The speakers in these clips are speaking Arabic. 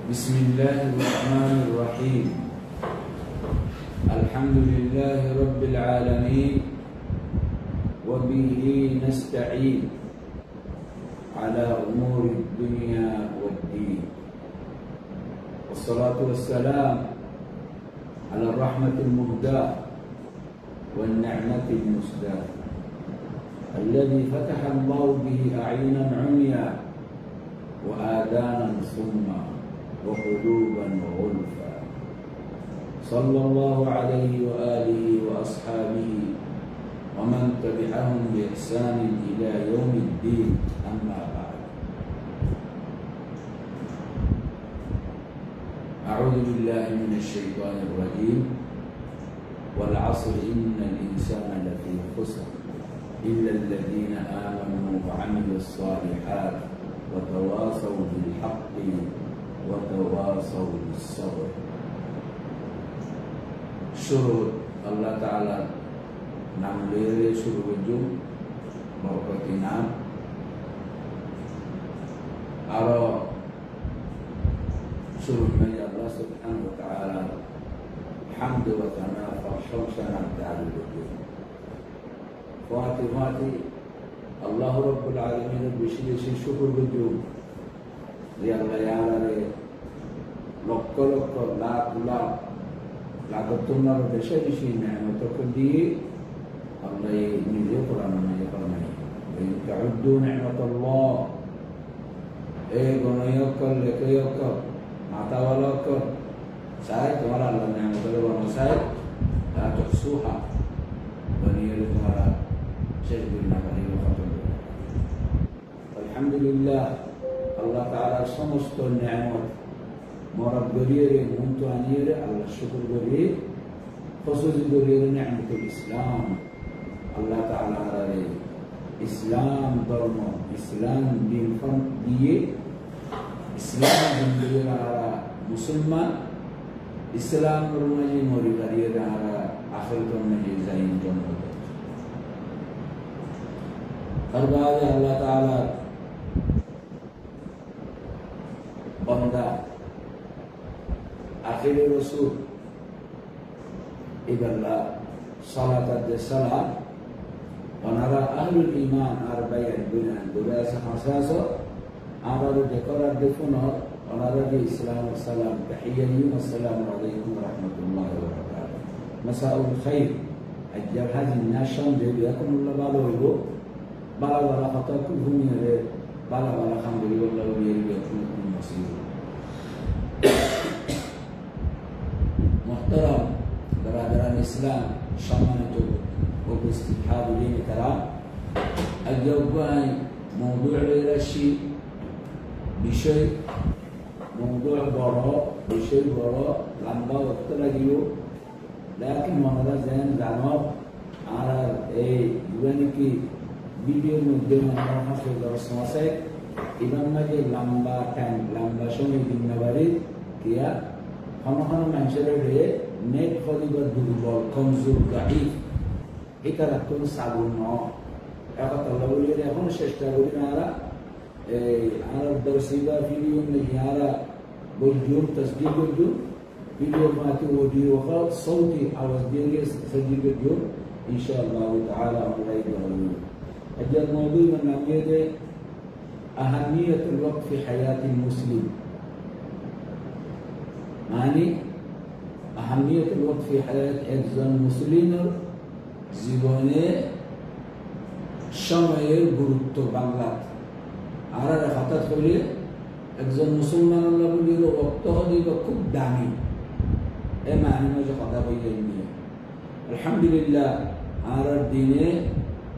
بسم الله الرحمن الرحيم. الحمد لله رب العالمين، وبه نستعين على أمور الدنيا والدين، والصلاة والسلام على الرحمة المهداة والنعمة المسداة الذي فتح الله به أعينا عميا وآذانا صما وقلوبا غلفا، صلى الله عليه وآله وأصحابه ومن تبعهم بإحسان إلى يوم الدين. أما بعد، أعوذ بالله من الشيطان الرجيم. والعصر إن الإنسان لفي خسر إلا الذين آمنوا وعملوا الصالحات وتواصوا بالحق وتواصوا بالصبر. شروط الله تعالى نام ليري شروط الجم بركة نام أرى شروط من الله سبحانه وتعالى حمد وثناء فرشوشنا تعالى الوجود فاتي الله رب العالمين بشيء شكر الوجود الله يعلى لك لا تطلع بشيء نعمة كدي الله يجزي قرآن ما يقرأ. وإن تعدوا نعمة الله غنيوكر لكيوكر معتولوكر سايد ولا الله نعمة الله سايد لا تحصوها ونيرتها شيء بالنبي وخطر. الحمد لله الله تعالى سمست النعمة مرب غرير ممتوانير الله الشكر غرير خصوص غرير نعمة الإسلام. الله تعالى عليه إسلام ضرمه إسلام دين فن ديه إسلام دين على مسلمان إسلام رمجي موري غرير على آخر رمجي زين جنة. أربعة الله تعالى بندا آخر رسول إذا الله صلاة السلام ونرى أهل الإيمان أربعين بناء دراسة حساسة أمر ذكر الدفنة ونرى الإسلام والسلام تحية والسلام عليكم ورحمة الله وبركاته. مساء الخير أجل هذه الناشم جبيكم الله بالو بلا خطأ كلهم يرى بلا الحمد لله ويريكم المصير. محترم برادران الإسلام شمانته وباستحاب دين الكلام الجواب موضوع للشيء بشيء موضوع براء بشيء براء لما وقت لجيو لكن مهذا زين زمان على يوانيكي فيديو مدة من حفظ درس مسائل إذا ما جي لما كان لما شوي بالنبارد كيا هم منشر ريه نت خدي بدربال كمزور ضعيف إذا رتون سابونا أخذ الله وليه هم شاشتاولين على الدرس إذا فيديو نجي على بجوم تسجيل بجوم فيديو ماتي وديو خال صوتي آواز دينه تسجيل بجوم إن شاء الله تعالى الله يجعله. أجل موضوع من نوعه أهمية الوقت في حياة المسلم. يعني أهمية الوقت في حياة المسلمين زبونة شمعير غروتو بانغلات على رفعت خليه أجزاء مسلمان الله بليه وقته دي بكل دامي معنى ما جاء خطأ بيجي. الحمد لله على الدين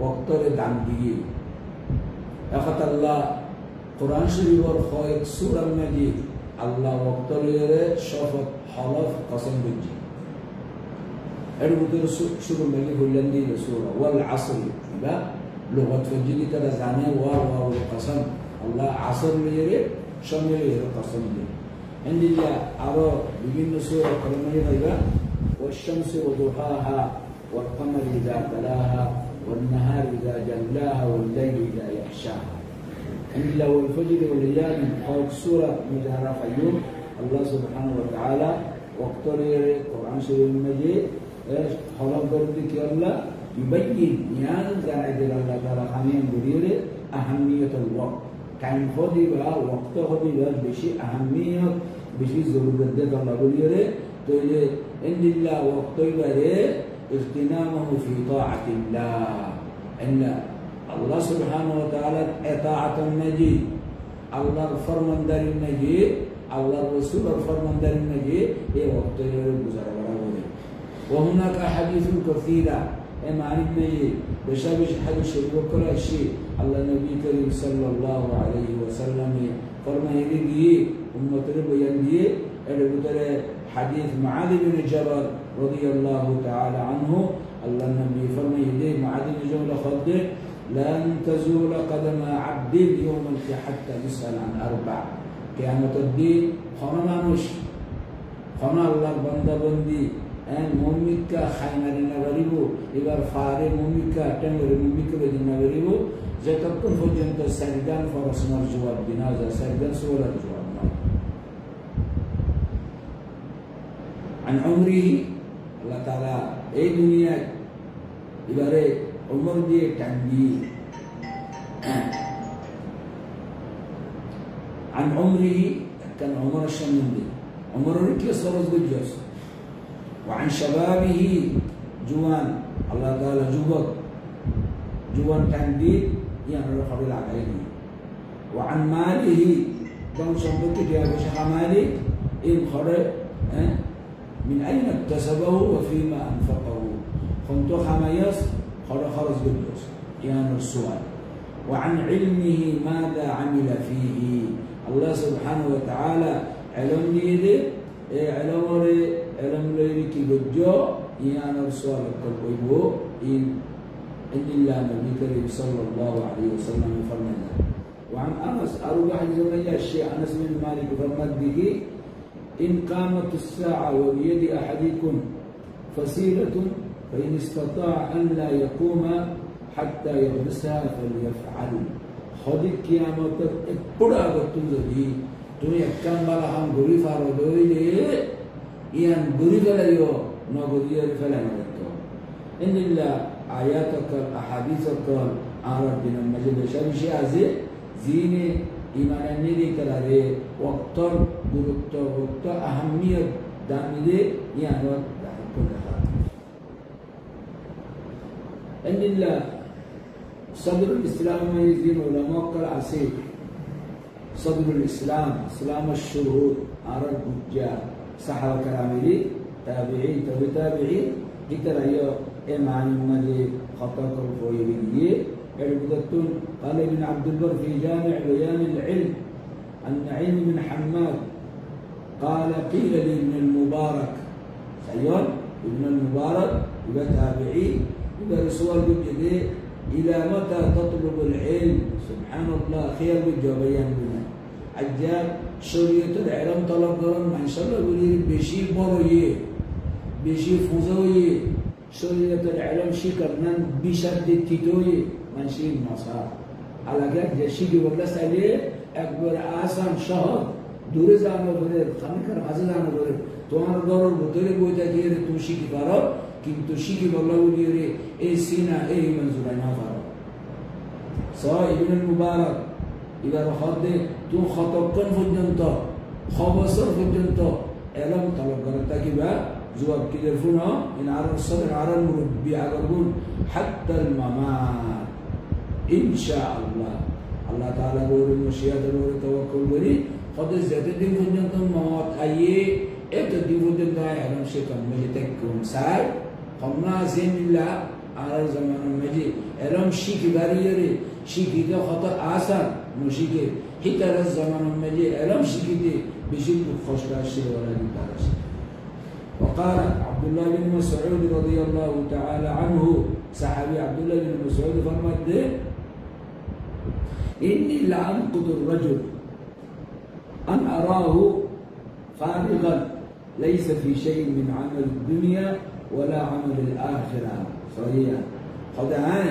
وقته دام ديه أخذ الله قرآن شريف ورخاية سورة المجيد الله وقته ليه شافت حلف قسم بجي المدير شو المجيء هولندي لسورة والعصر يبقى لغة فجدي ترى زانه واو القسم الله عصر ليه شمل ليه القسم ليه عندي الله أرى بين سورة كلمة يبقى والشمس وضحاها والقمر إذا تلاها والنهار إذا جلاها والليل إذا يغشاها عندي الله والفجر والليالي فوق سورة مجهرة فيوم الله سبحانه وتعالى وقتر القرآن شريف المجيد خلق بردك الله يبين يعني زائد الله تعالى خمين بريره أهمية الوقت كان خدي بقى وقت خدي بقى بشيء أهمية بشيء ضرورة الله بريره تقول إن الله وقت بقى اغتنامه في طاعة الله إن الله سبحانه وتعالى طاعة النجي الله فرمان دار النجي الله الرسول فرمان دار النجي إيه وقت يرجع وهناك أحاديث كثيرة معنى النجي بشابش حديث وكل شيء الله النبي كريم صلى الله عليه وسلم فرمان يجي أمة ربيان حديث معاذ بن جبل رضي الله تعالى عنه الله النبي فرمان يجي معاذ بن جبل خده لن تزول قدم عبد يوم القيامة حتى يسأل عن أربع قيامة الدين خنا مش خنا الله بندا بندي مؤمنك خيمة لنبريبو إبر فاري مؤمنك تمر مؤمنك بدين نبريبو زتكون فجنت سردان فرسنا الجواب بنازا سردان سورة الجواب عن عمره الله تعالى أي دنيا إبره عمر دي تنبيه عن عمره كان عمر الشمندي عمر ركي صرز بالجوز وعن شبابه جوان الله تعالى جوان تنبيه يعني رفض العقائد وعن ماله كم صندوق يا بشر مالي إن خرج من أين اكتسبه وفيما أنفقه كنت خميس خرج بالجوز يعني السؤال وعن علمه ماذا عمل فيه الله سبحانه وتعالى علم ليه علم ليه كي بجو يعني السؤال كالقيبو إن الله النبي كريم صلى الله عليه وسلم فرمنا وعن أنس أروح زمن الشيء أنس بن مالك فرمت به إن قامت الساعة وبيد أحدكم فسيلة فإن استطاع أن لا يقوم حتى يغرسها فليفعل خدك يا موتر إبدا بتوزدي توني أكان بالا هم غري فارو دوي ليه إيان غري فلا يو نغري فلا نغتو إن الله آياتك أحاديثك عرب بن المجد شمشي عزي زيني إيمان النبي كلاره وقتر وقت أهمية دامده يعني وقت إن الله صدر الإسلام يزين علماء كالعسير صدر الإسلام إسلام الشهود عرب الجار صحابة كرامي تابعين تابعين ذكر أيها إمام المجيد خطأ الفويرية عبدتون قال ابن عبد البر في جامع بيان العلم عن نعيم بن حماد قال قيل لابن المبارك سيون ابن المبارك يبقى تابعي يبقى رسول بالجديد إلى متى تطلب العلم سبحان الله خير بالجوابيان بنا عجاب شريط العلم طلب قرن ما شاء الله يقول بشي برويه بشي فوزويه شريط العلم شكرنا بشد التيتويه من شيء النصارى على قد جشيدي ولا سالي أكبر آسان شهر دور زانو بريد خمكر عزيز زانو بريد توان دور بطل بوجا كير توشي كبارو كم توشي كبارو وليري إيه سينا إيه منزورنا فارو سواء ابن المبارك إذا رخد تو خطبكن فجنتا خبصر فجنتا علم طلب قرطا كبا جواب كده فينا إن عرب الصدر عرب مربي عقبون حتى الممات إن شاء الله الله تعالى قول المشيئة قول التوكل بري قد زاد الدين فجنة الموت أيه الدين فجنة يعلم شيء كم مجتكم ساي قمنا زين الله على زمان المجيء علم شيء كباري شيء كده خطأ آسان مشيء حتى الزمان المجيء علم شيء كده بشيء خشرة شيء ولا نتعرش وقال عبد الله بن مسعود رضي الله تعالى عنه صحابي عبد الله بن مسعود فرمت إني لأنقذ الرجل أن أراه فارغا ليس في شيء من عمل الدنيا ولا عمل الآخرة صحيح قد عاي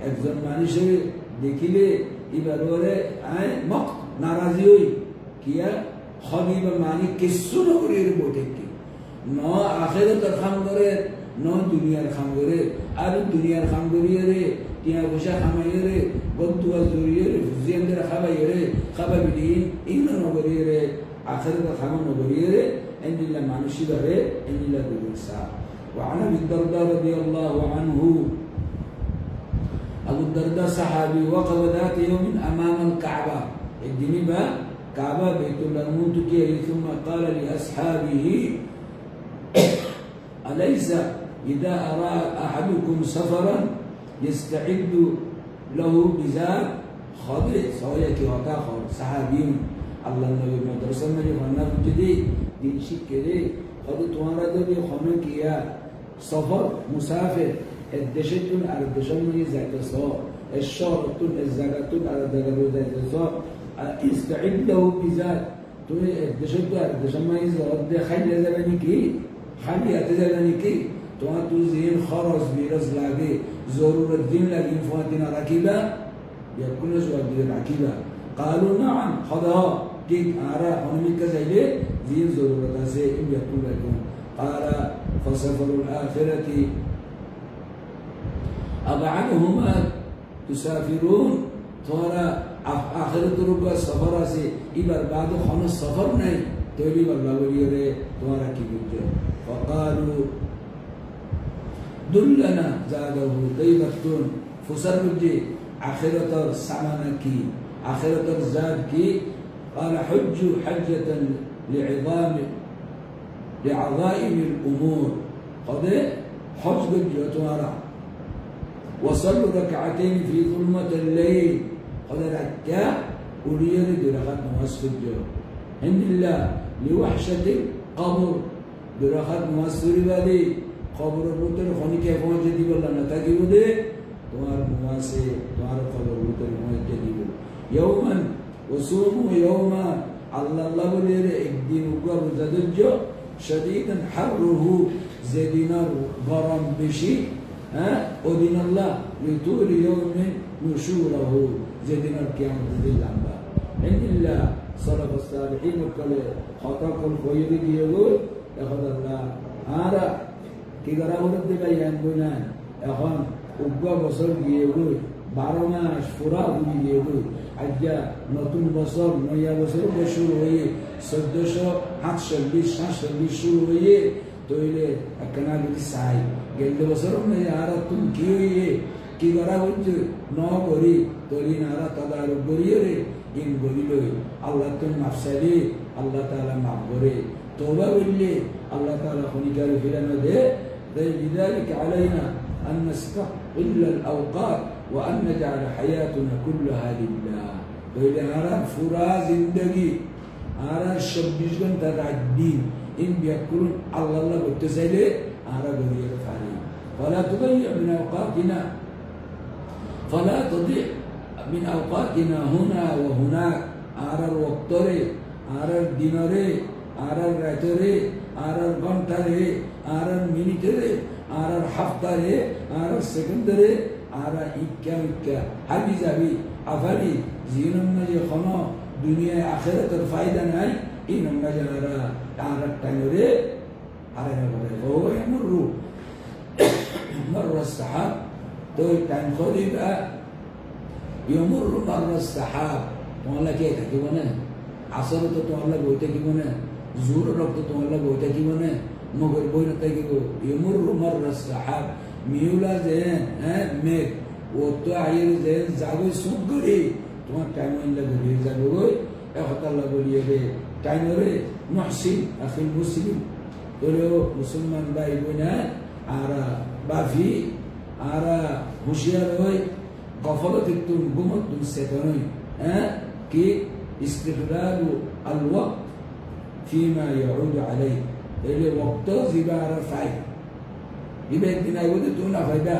أكثر ما نشري دكيلي إبروري عاي مقت نارازيوي كيا خبيب معني كسر غير بوتك نو آخرة الخمرة نو دنيا الخمرة أرو دنيا الخمرة تيا وشا خمرة قدو الزورية زين در خبايرة خبا بدين إن نغريرة آخرة الخمرة نغريرة إن الله معنوشي بره إن الله دبرسا وعن أبي الدرداء رضي الله عنه أبو الدرداء صحابي وقف ذات يوم أمام الكعبة الدنيا كعبة بيت الله المنتكي ثم قال لأصحابه أليس إذا أراد أحدكم سفرا يستعد له بزاد خاطئ سويك وتاخر صحابين الله النبي مدرسة में जो खाना बुझे दिन शिक करे और तुम्हारा तो ये खाने किया सफर मुसाफिर الدشتون على الدشون من يزعج الصواب الشارطون الزجاجتون على الزجاج يزعج الصواب استعد له بزاد تقول الدشتون على الدشون ما يزعج خلي زمانك خلي أتزمانك تو زين خرز بيرز لاجي ضرورة الدين لكن فاتنا ركيبة يكون سؤال الركيبة قالوا نعم خذها كيف أرى أنا كذا زين ضرورة زين يكون لكم قال فسفر الآخرة أبعدهما تسافرون ترى آخرة ربع سفر سي إبر بعد خمس سفر नहीं تولي بالباوريره تمہارا کی بجے فقالوا دلنا زاده طيبتون فسر بجے آخرة سمانکی آخرة زاد کی قال حج حجة لعظائم الأمور قد حج بجے تمہارا وصلوا ركعتين في ظلمة الليل قد ركع وليرد درخات مواسف الجو عند الله لوحشة قبر درخات مواسف بالي قبر البطل خوني كيف هو جديد ولا نتاكي بده تمہار مواسف تمہار قبر البطل هو جديد يوما وصوموا يوما الله ولير الدين وقر زدجو شديدا حره زدنا غرام بشي أذن الله لطول يوم نشوره زدنا القيامة للعنبا عند الله صلف الصالحين وقال خطاق الخير يقول يأخذ الله هذا كي قرأه رد بيان بنان أخوان أبقى بصر يقول بارماش فراغ يقول عجا نطن بصر نيا بصر بشروعي صدشو حتشل شروعي تويله أكنال السعي قال بصرهم يا عرب تم كيويه كي غرا وجه نو غري تولي نارا تدار غريره إن غريله الله تم مفسدي الله تعالى معبري توبة واللي الله تعالى خني قال في لنا ده لذلك علينا أن نستقل الأوقات وأن نجعل حياتنا كلها لله تويله عرب فراز زندگي عرب شبيشن تدع الدين إن بيكون الله الله بتسأله عرب غير فعلي فلا تضيع من أوقاتنا فلا تضيع من أوقاتنا هنا وهناك عرب وقتري عرب ديناري عرب راتري عرب غنتري عرب مينيتري عرب حفتري عرب سكندري عرب إكا حبيزابي أفلي زينما يخنا دنيا آخرة الفائدة ناي إنما جنرا عرب تنوري عرب فهو يمر مر السحاب توي كان خولي بقى يمر مر السحاب تقول لك ايه تكيبونه عصر تقول لك وتكيبونه زور لك تقول لك وتكيبونه مغر بوين تكيبو يمر مر السحاب ميولا زين ميك وتعير زين زاوي سوغري تقول كانوا لك زاوي اخذ الله بوليه كانوا محسن اخي المسلم تقول مسلمان باي بنا على بافي على هشياروي غفلت التنبومة الستانوي كي استغلال الوقت فيما يعود عليه اللي وقته زبار رفعي يبقى الدنيا يودي تقول فايدة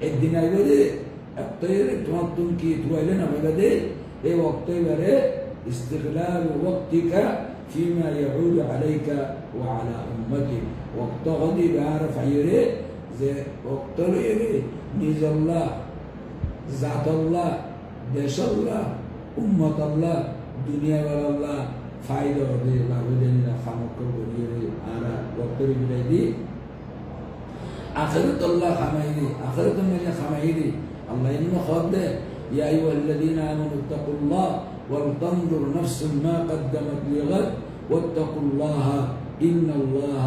الدنيا يودي الطير تمطن كي توالنا فايدة ايه وقته يبقى استغلال وقتك فيما يعود عليك وعلى أمتك وقت غدي بعرف عيره زي وقت غيره نيز الله ذات الله دش الله أمة الله دنيا ولا الله فائدة ودي الله ودينا خامك ودير على وقتر بلادي آخرت الله خمايدي آخرت المجا خمايدي الله إنه خد يا أيها الذين آمنوا اتقوا الله ولتنظر نفس ما قدمت لغد واتقوا الله إن الله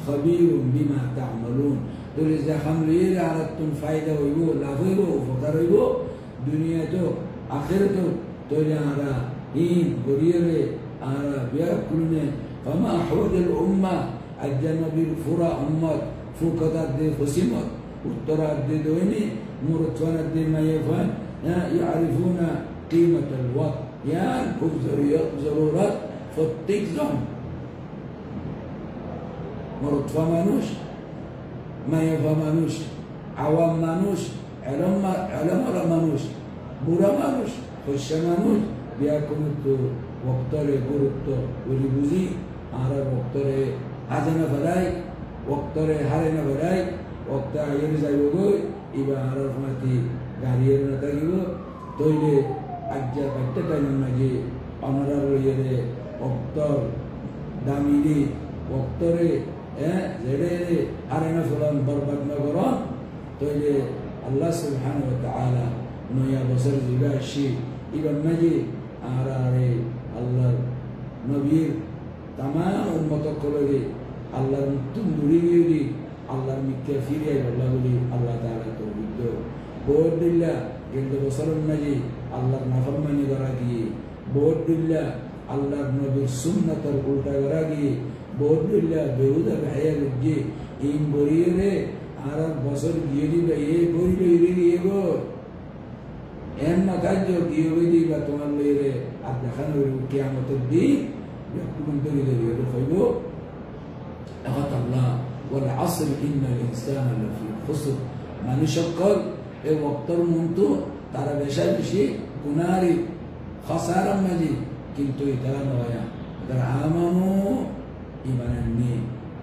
خبير بما تعملون دول إذا خملير على فائدة ويقول لا فيبو وفقربو دنيا تو آخرته تولي على إن قريري على بيأكلنا فما أحوج الأمة الجنة بالفرع أمة فوقت دي خسمت والترى دي دويني مرتفن دي ما يفعل يعرفون قيمة الوقت يعني كل ضرورات فتكزم مرتفع مانوش ما يفهمانوش عوام مانوش علم مانوش برا مانوش خش مانوش بيأكلت وقتره قرط ولبوزي على وقتره هذا فلاي وقتره هارنا فلاي وقت عير زايوغوي إبا على رحمتي غارير نتاقيبو تويلي أجا بكتة نمجي أمرار يري وقتر داميلي وقتره زيري هارنا فلان برباد نغران تويلي الله سبحانه وتعالى نويا بصر زباشي إبا مجي آراري الله نبير تمام أمة كلها الله تندري الله مكفيري الله ولي الله تعالى توبيدو بود الله عند بصر النجي الله نفرماني دراجي بود الله الله نبي سنة الأولى دراجي بود الله بيودا بحياة الجي إن بريره عرب بصر جيري بيه بري بيه يجو أما كاجو كيوبيدي بتوان ليره أدخلنا القيامة الدين يقولون دليل يدخلوا أخذ الله والعصر إن الإنسان لفي خسر ما نشكر وقتر منتو ترى بشر شيء كناري خسارة مجي كنتو يتلام غيا ترى آمنوا إيمانني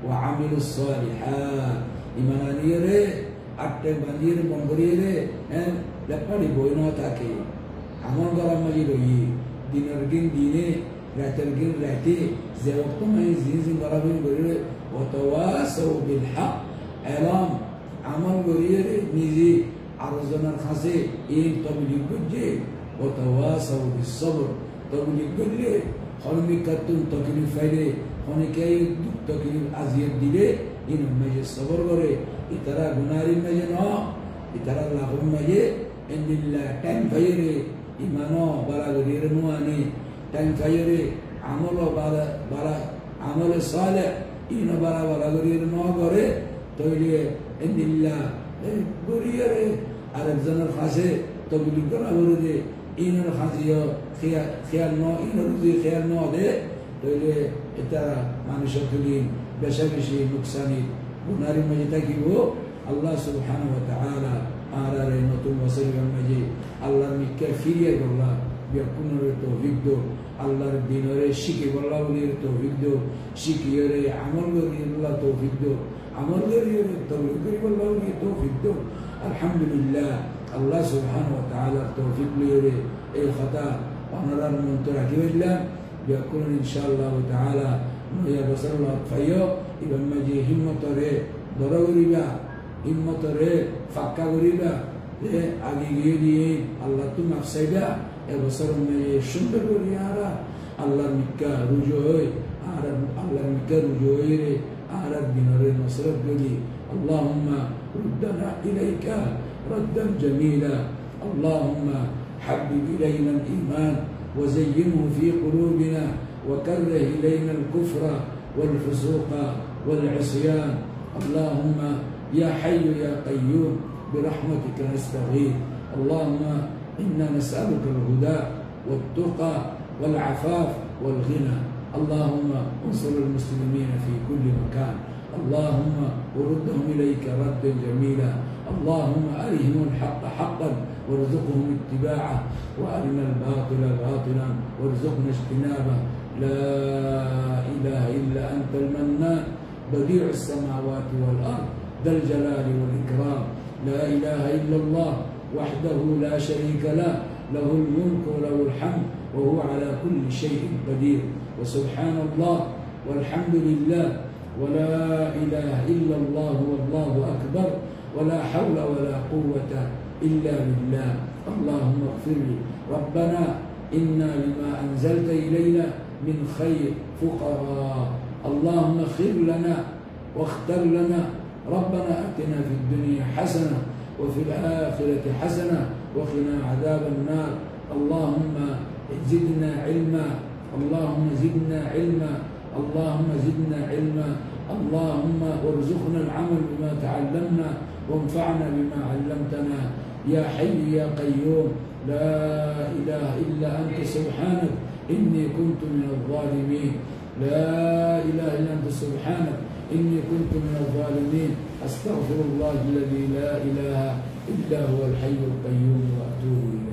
وعملوا الصالحات إيمانني ري أكتب بندير بمبريري لقد بوينو تاكي عمل غرام مجي لوي دينرجين ديني راترجين راتي زي وقت ما يزين غرامين بريري وتواصوا بالحق إعلام عمل غريري نيزي عرضنا الخاسي إن تبليغ بجي وتواصوا بالصبر تبليغ بجي خلني كتون تكليف فايدة خلني كي تكليف أزيد دلي إن مجي الصبر غري إترى بناري مجي نو إترى لهم مجي إن الله كان فيري إيمانه بلا غرير نواني كان فيري عمله بلا عمل صالح إن بلا غرير نو غري تولي إن الله غرير على الزمن الخاسي تبليغ غري إن الخاسية خيال نو إن رزي خيال نو ده تولي إترى ما نشكلين بشكل نقصاني بناري مجتا كيبو الله سبحانه وتعالى على رحمة وصير المجيد الله مكفير الله بيكون التوفيق دو الله الدين شيكي والله ولي التوفيق دو شيكي يري عمل ولي الله توفيق دو عمل ولي التوفيق والله ولي التوفيق دو الحمد لله الله سبحانه وتعالى التوفيق لي أي خطأ ونرى المنترك بالله بيكون إن شاء الله تعالى يا بصر الله فيو إذا ما جي همة ري ضروري با همة ري فكا غريبا أجي دي الله تما سيدا يا بصر ما يشندر وريارا الله مكا رجوعي عرب الله مكا رجوعي عرب بنور نصرت بني اللهم ردنا إليك ردا جميلا اللهم حبب إلينا الإيمان وزينه في قلوبنا وكره إلينا الكفر والفسوق والعصيان اللهم يا حي يا قيوم برحمتك نستغيث اللهم إنا نسألك الهدى والتقى والعفاف والغنى اللهم انصر المسلمين في كل مكان اللهم وردهم إليك ردا جميلا اللهم أرهم الحق حقا وارزقهم اتباعه وأرنا الباطل باطلا وارزقنا اجتنابه لا إله إلا أنت المنان بديع السماوات والأرض ذا الجلال والإكرام لا إله إلا الله وحده لا شريك له له الملك وله الحمد وهو على كل شيء قدير. وسبحان الله والحمد لله ولا إله إلا الله والله أكبر ولا حول ولا قوة إلا بالله. اللهم اغفر لي ربنا إنا لما أنزلت إلينا من خير فقراء. اللهم خير لنا واختر لنا. ربنا أتنا في الدنيا حسنة وفي الآخرة حسنة وقنا عذاب النار. اللهم زدنا علما، اللهم زدنا علما، اللهم زدنا علما. اللهم وارزقنا العمل بما تعلمنا وانفعنا بما علمتنا. يا حي يا قيوم لا إله إلا أنت سبحانك إني كنت من الظالمين. لا إله إلا أنت سبحانك إني كنت من الظالمين. أستغفر الله الذي لا إله إلا هو الحي القيوم وأتوب إليه.